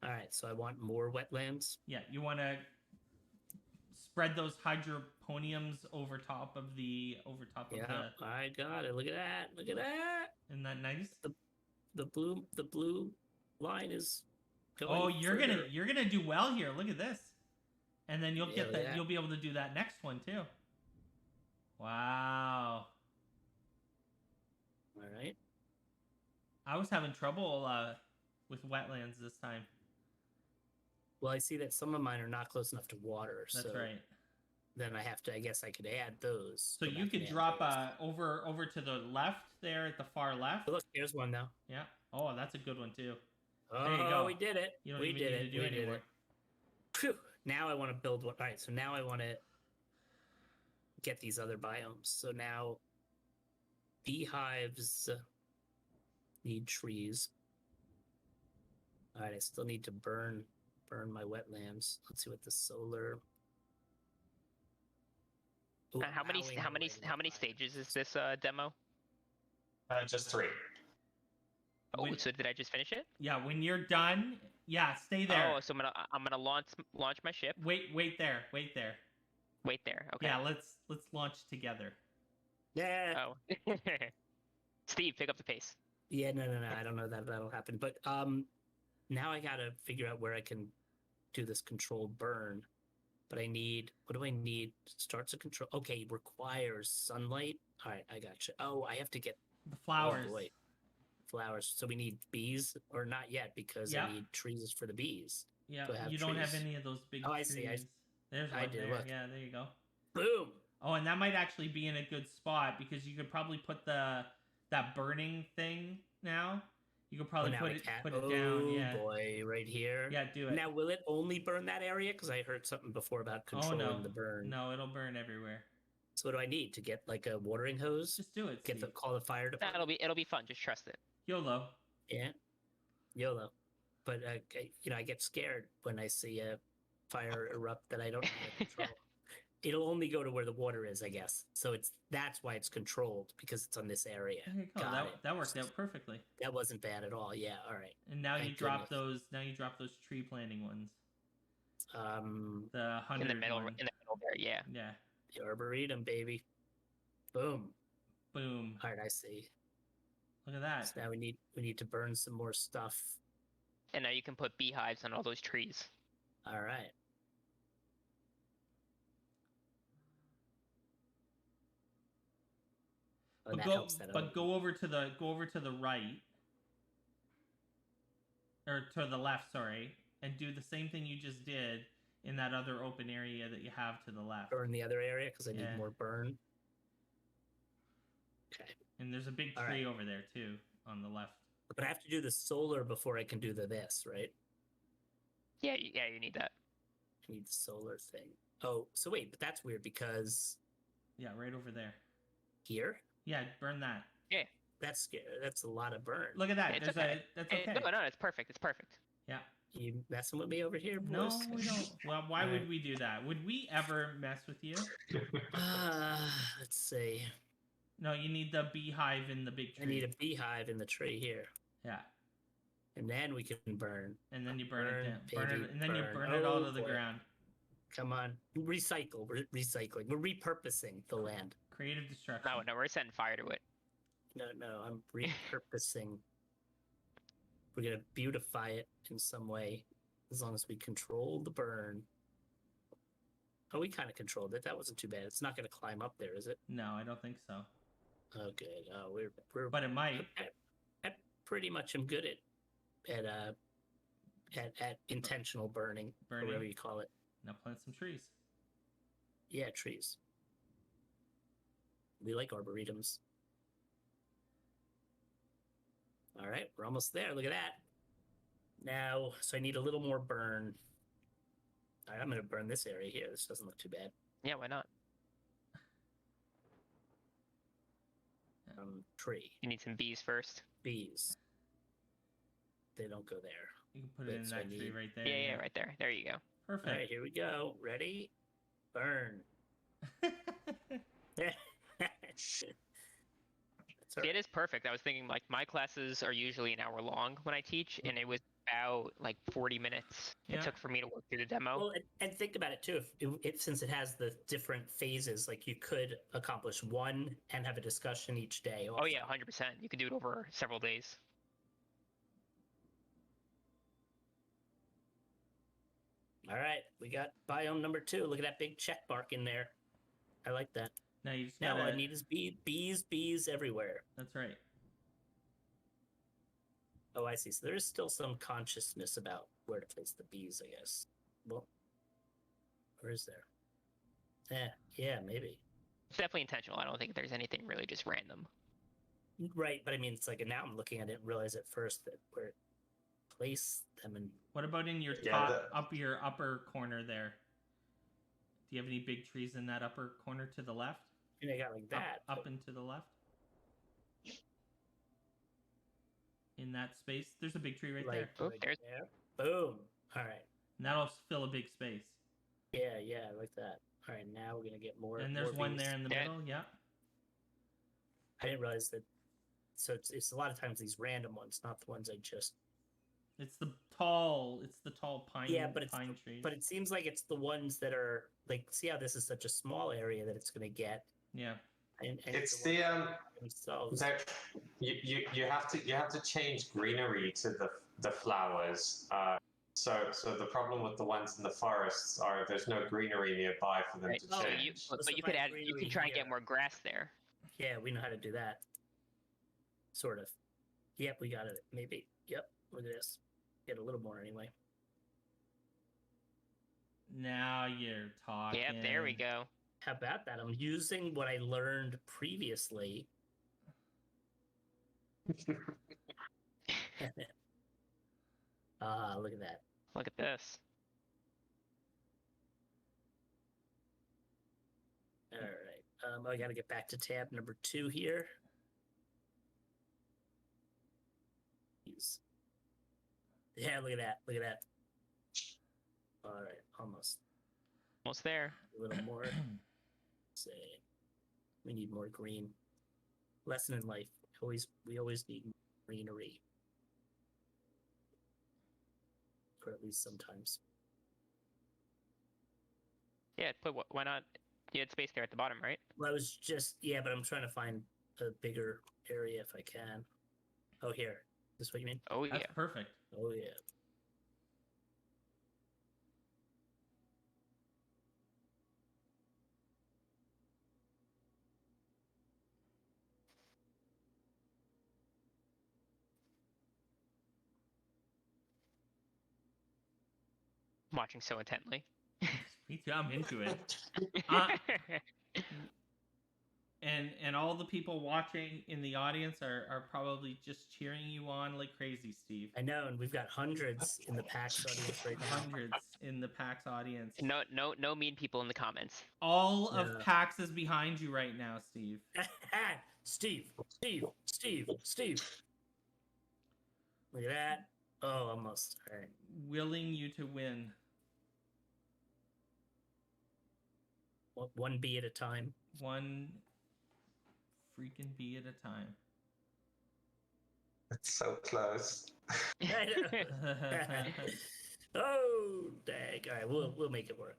All right, so I want more wetlands. Yeah. You want to spread those hydroponiums over top of the. Yeah, I got it. Look at that. Look at that. Isn't that nice? The blue line is going. Oh, you're further. gonna do well here. Look at this, and then you'll Yeah, get look that. at that. You'll be able to do that next one too. Wow. All right. I was having trouble with wetlands this time. Well, I see that some of mine are not close enough to water. That's so right. Then I have to. I guess I could add those. So Go you back could and add drop those. over to the left there at the far left. Oh, look, here's one now. Yeah. Oh, that's a good one too. Oh, There you go. we did it. You don't we even did need it. to do we any did more. it. Phew. Now I want to build one. All right, so now I want to get these other biomes. So now beehives need trees. All right, I still need to burn my wetlands. Let's see what the solar. Ooh, How many allowing how many away how many fire. stages is this demo? Just 3. Oh, When- so did I just finish it? Yeah, when you're done, yeah, stay there. Oh, so I'm gonna launch my ship. Wait there. Wait there. Okay. Yeah, let's launch together. Yeah. Oh. Steve, pick up the pace. Yeah, no. I don't know that that'll happen. But now I gotta figure out where I can do this controlled burn. But I need, what do I need? Starts a control. Okay, requires sunlight. All right, I gotcha. Oh, I have to get The flowers. Oh boy, flowers. So we need bees, or not yet, because Yeah. I need trees for the bees. Yeah, Do I have you don't have trees? any of those big Oh, I trees. see, There's I one do, there. look. Yeah, there you go. Boom. Oh, and that might actually be in a good spot because you could probably put that burning thing now. You could probably now put I it can't. put it down. Oh Yeah. boy, right here. Yeah, do it. Now, will it only burn that area? Because I heard something before about Oh controlling no. the burn. No, it'll burn everywhere. So what do I need to get like a watering hose? Just do it. Get the Steve. call the fire department. It'll be fun. Just trust it. YOLO. Yeah, YOLO. But I get scared when I see a fire erupt that I don't know how to control. It'll only go to where the water is, I guess. So that's why it's controlled, because it's on this area. There you go. Got it. That worked out perfectly. That wasn't bad at all. Yeah. All right. And now you Thank drop goodness. those. Now you drop those tree planting ones. The In 100 the middle, one. there. Yeah. Yeah. The arboretum, baby. Boom. Boom. All right, I see. Look at that. So now we need to burn some more stuff. And now you can put beehives on all those trees. All right. Oh, that helps that out. go over to the right, or to the left, sorry, and do the same thing you just did in that other open area that you have to the left. Burn the other area because I Yeah. need more burn. Okay. And there's a big All tree right. over there too on the left. But I have to do the solar before I can do this, right? Yeah, you need that. I need the solar thing. Oh, so wait, but that's weird because Yeah, right over there. here, Yeah, burn that. that's a lot of burn. Look at that. It's There's okay. that's okay. No, it's perfect. It's perfect. Yeah. You messing with me over here, No, boys? we don't. Well, why All would right. we do that? Would we ever mess with you? Let's see. No, you need the beehive in the big tree. I need a beehive in the tree here, Yeah, and then we can burn. and then you burn Burn, it down. Burn baby, it, and then you burn. burn it all Oh, to the boy. ground. Come on, recycle. We're recycling. We're repurposing the land. Creative destruction. No, we're setting fire to it. No, I'm repurposing. We're gonna beautify it in some way, as long as we control the burn. Oh, we kind of controlled it. That wasn't too bad. It's not gonna climb up there, is it? No, I don't think so. Oh, good. Oh, we're. But it might. I pretty much am good at intentional burning, or whatever Burning. you call it. Now plant some trees. Yeah, trees. We like arboretums. All right, we're almost there. Look at that. Now, so I need a little more burn. All right, I'm going to burn this area here. This doesn't look too bad. Yeah, why not? Tree. You need some bees first. Bees. They don't go there. You can put it in That's that what I tree need. right there. Yeah, right there. There you go. Perfect. All right, here we go. Ready? Burn. That's all See, right. it is perfect. I was thinking like my classes are usually an hour long when I teach, and it was about like 40 minutes Yeah. it took for me to work through the demo. Well, and think about it too. If since it has the different phases, like you could accomplish one and have a discussion each day. Oh yeah, 100%. You can do it over several days. All right, we got biome number 2. Look at that big check mark in there. I like that. Now you just Now all gotta. I need is bees everywhere. That's right. Oh, I see. So there is still some consciousness about where to place the bees, I guess. Well, where is there? Yeah, maybe. It's definitely intentional. I don't think there's anything really just random. Right, but I mean, it's like now I'm looking at it and realize at first that where to place them and What about in your your upper corner there? Do you have any big trees in that upper corner to the left? I got like that. Up and to the left? In that space? There's a big tree right there. Oh, right there. Boom. All right. And that'll fill a big space. Yeah, I like that. All right, now we're going to get more. And there's one there in the middle, yeah. I didn't realize that. So it's a lot of times these random ones, not the ones I just. It's the tall pine. Yeah, but pine trees. But it seems like it's the ones that are like. See how this is such a small area that it's going to get. Yeah. And it's themselves. You have to change greenery to the flowers. So the problem with the ones in the forests are there's no greenery nearby for them to change. But you can try and get more grass there. Yeah, we know how to do that. Sort of. Yep, we got it. Maybe. Yep. Look at this. Get a little more anyway. Now you're talking. Yep, there we go. How about that? I'm using what I learned previously. Look at that. Look at this. All right. I got to get back to tab number 2 here. Yeah, look at that. Look at that. All right, almost. Almost there. A little more. Say, we need more green. Lesson in life: we always need greenery, or at least sometimes. Yeah, why not? You had space there at the bottom, right? Well, I was just but I'm trying to find a bigger area if I can. Oh, here. Is this what you mean? Oh yeah. That's perfect. Oh yeah. I'm watching so intently. Me too. I'm into it. And all the people watching in the audience are probably just cheering you on like crazy, Steve. I know, and we've got hundreds in the PAX audience right now. Hundreds in the PAX audience. No mean people in the comments. All of PAX is behind you right now, Steve. Steve. Look at that. Oh, almost. All right. Willing you to win. One bee at a time. One freaking bee at a time. It's so close. Oh, dang. All right, we'll make it work.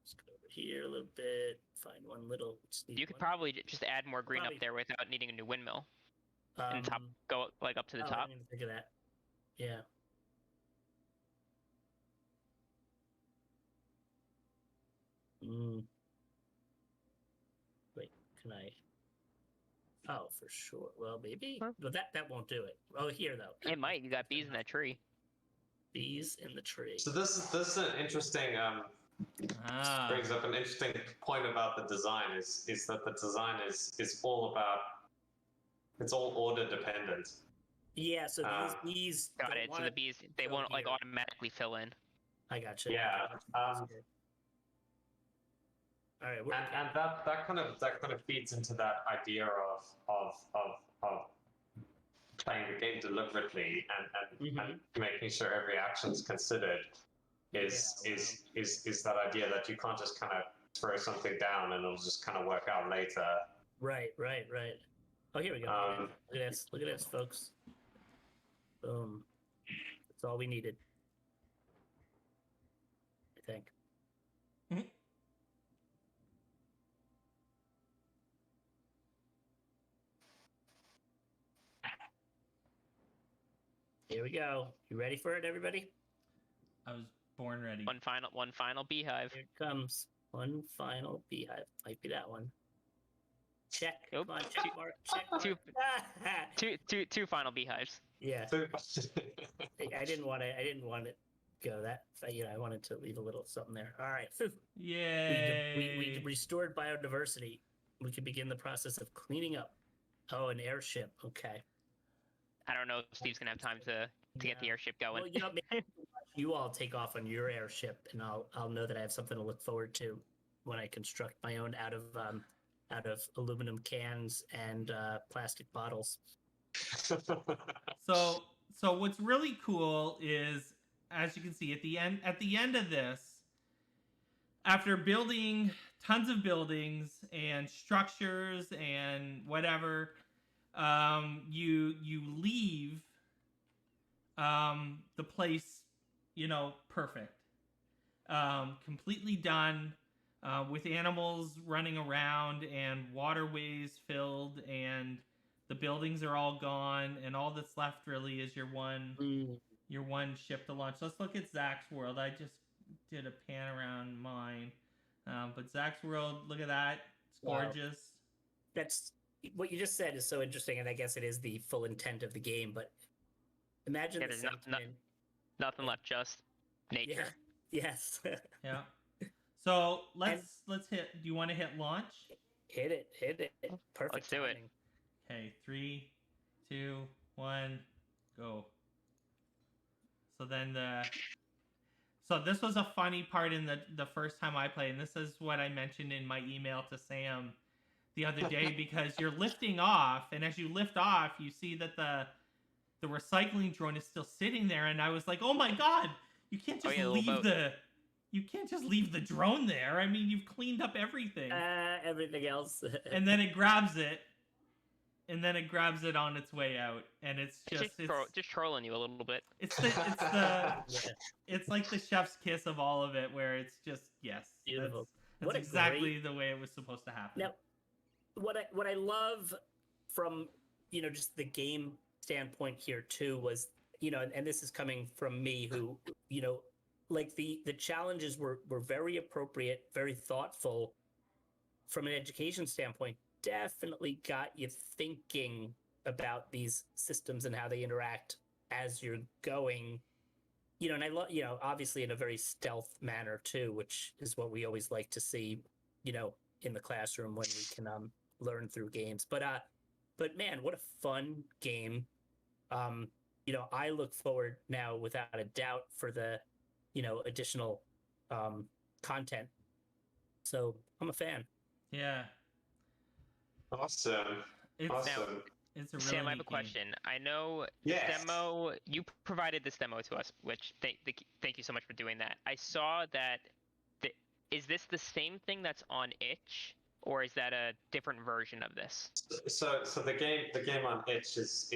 Let's go over here a little bit. Find one little. You could probably just add more green up there without needing a new windmill. And go like up to the top. I didn't even think of that. Yeah. Wait, can I? Oh, for sure. Well, maybe, but that won't do it. Oh, here though. It might. You got bees in that tree. Bees in the tree. So this is an interesting. Brings up an interesting point about the design. Is that the design is all about. It's all order dependent. Yeah. So these bees. Got it. So the bees they won't like automatically fill in. I gotcha. Yeah. All right, and that kind of feeds into that idea of playing the game deliberately and making sure every action's considered is that idea that you can't just kind of throw something down and it'll just kind of work out later. Right. Oh, here we go. Look at this, folks. Boom. That's all we needed, I think. Here we go. You ready for it, everybody? I was born ready. One final beehive. Here it comes. One final beehive. Might be that one. Check. Nope. Come on, check mark. Check mark. Two final beehives. Yeah. So- I didn't want to go that. I wanted to leave a little something there. All right. Phew. Yay! We restored biodiversity. We can begin the process of cleaning up. Oh, an airship. Okay. I don't know if Steve's gonna have time to get the Yeah. airship going. Well, maybe you all take off on your airship, and I'll know that I have something to look forward to when I construct my own out of aluminum cans and plastic bottles. So what's really cool is, as you can see at the end of this, after building tons of buildings and structures and whatever, you leave the place, perfect, completely done, with animals running around and waterways filled, and the buildings are all gone, and all that's left really is your one ship to launch. Let's look at Zach's world. I just did a pan around mine, but Zach's world, look at that, it's gorgeous. That's what you just said is so interesting, and I guess it is the full intent of the game. But imagine the there's sentiment. nothing left, just nature. Yeah. Yes. Yeah. So let's hit. Do you want to hit launch? Hit it. Perfect. Let's do it. timing. Okay, 3, 2, 1, go. So this was a funny part in the first time I played, and this is what I mentioned in my email to Sam the other day, because you're lifting off, and as you lift off, you see that the recycling drone is still sitting there, and I was like, oh my god, you can't just you can't just leave the drone there. I mean, you've cleaned up everything. Everything else. And then it grabs it. And then it grabs it on its way out, and it's just trolling you a little bit. It's it's like the chef's kiss of all of it, where it's just Beautiful. That's exactly the way it was supposed to happen. Now, what I love from just the game standpoint here too was and this is coming from me who like the challenges were very appropriate, very thoughtful from an education standpoint. Definitely got you thinking about these systems and how they interact as you're going, and I love, obviously in a very stealth manner too, which is what we always like to see, in the classroom when we can learn through games. But man, what a fun game. I look forward now without a doubt for the, additional content. So I'm a fan. Yeah. Awesome. Awesome. It's a really Sam, I have a neat game. question. I know Yes. demo. You provided this demo to us, which thank you so much for doing that. I saw that. Is this the same thing that's on itch, or is that a different version of this? So the game on itch is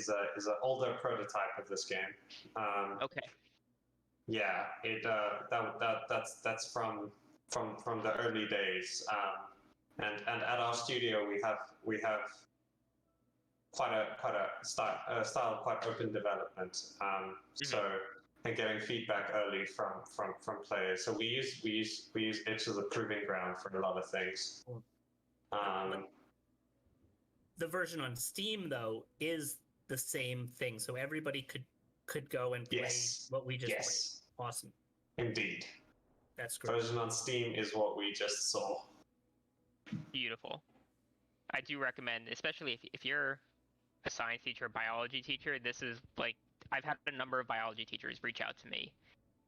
an older prototype of this game. Okay. Yeah, that's from the early days. And at our studio we have quite a style quite open development. So and getting feedback early from players. So we use itch as a proving ground for a lot of things. The version on Steam though is the same thing, so everybody could go and play what we just played. Awesome. Indeed. That's great. Version on Steam is what we just saw. Beautiful. I do recommend, especially if you're a science teacher, biology teacher, this is like, I've had a number of biology teachers reach out to me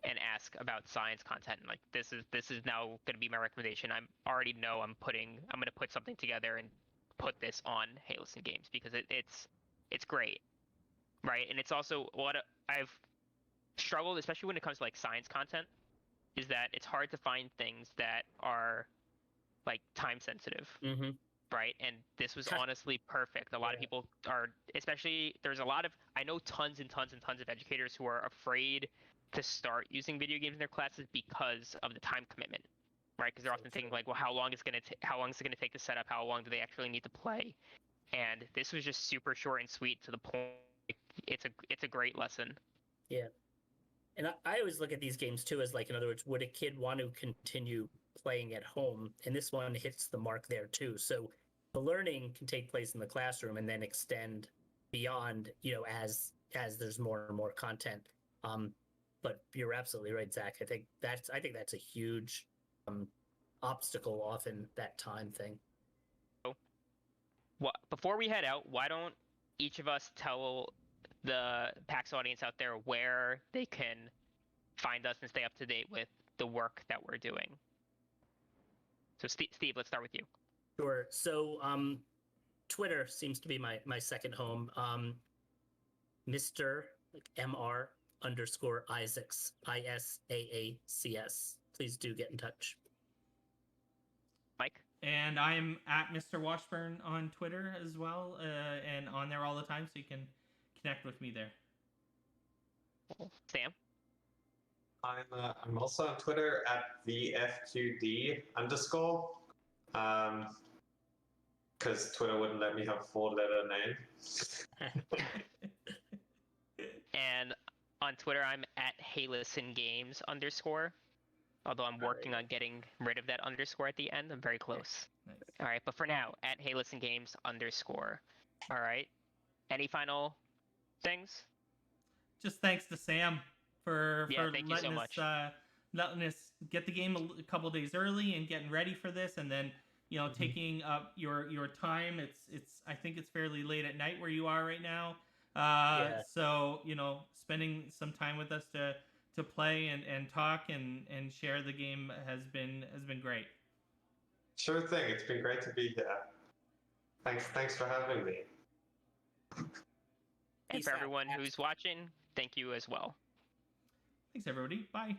and ask about science content. And like, this is now going to be my recommendation. I already know I'm going to put something together and put this on Hey Listen Games, because it's great, right? And it's also what I've struggled, especially when it comes to like science content, is that it's hard to find things that are like time sensitive, right? And this was honestly perfect. A lot of people are, especially I know tons and tons and tons of educators who are afraid to start using video games in their classes because of the time commitment, right? Because they're often thinking like, well, how long is it going to take to set up? How long do they actually need to play? And this was just super short and sweet to the point. It's a great lesson. Yeah. And I always look at these games too as like, in other words, would a kid want to continue playing at home? And this one hits the mark there too. So the learning can take place in the classroom and then extend beyond, as there's more and more content. But you're absolutely right, Zach. I think that's a huge obstacle, often, that time thing. Before we head out, why don't each of us tell the PAX audience out there where they can find us and stay up to date with the work that we're doing? So Steve, let's start with you. Sure. So Twitter seems to be my second home. Mr. MR _ Issacs, ISAACS. Please do get in touch. Mike? And I'm at Mr. Washburn on Twitter as well, and on there all the time, so you can connect with me there. Sam? I'm also on Twitter at @VFQD_, because Twitter wouldn't let me have a 4-letter name. And on Twitter, I'm at HeyListenGames_. Although I'm working on getting rid of that underscore at the end. I'm very close. Nice. All right, but for now, at HeyListenGames_. All right. Any final things? Just thanks to Sam for thank you so much. letting us get the game a couple days early and getting ready for this, and then taking up your time. It's I think it's fairly late at night where you are right now. So spending some time with us to play and talk and share the game has been great. Sure thing. It's been great to be here. Thanks for having me. And for everyone who's watching, thank you as well. Thanks, everybody. Bye.